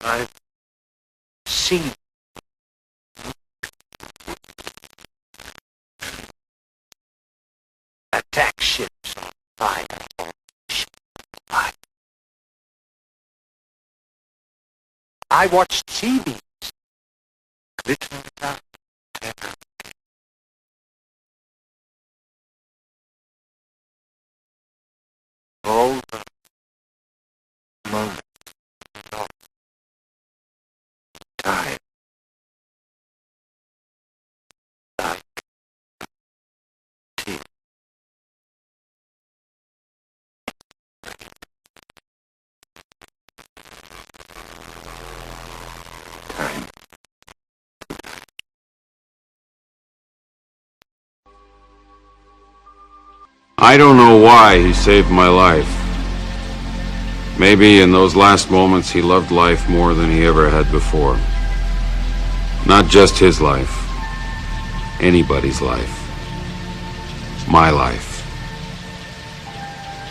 I've seen attack ships on fire. I watched TV glittering out terror. All the moments of time, like tears. Time. I don't know why he saved my life. Maybe in those last moments he loved life more than he ever had before. Not just his life. Anybody's life. My life.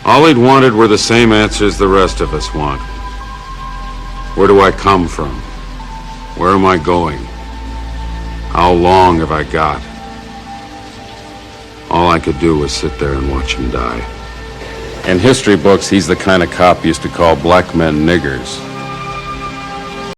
All he'd wanted were the same answers the rest of us want. Where do I come from? Where am I going? How long have I got? All I could do was sit there and watch him die. In history books, he's the kind of cop used to call black men niggers.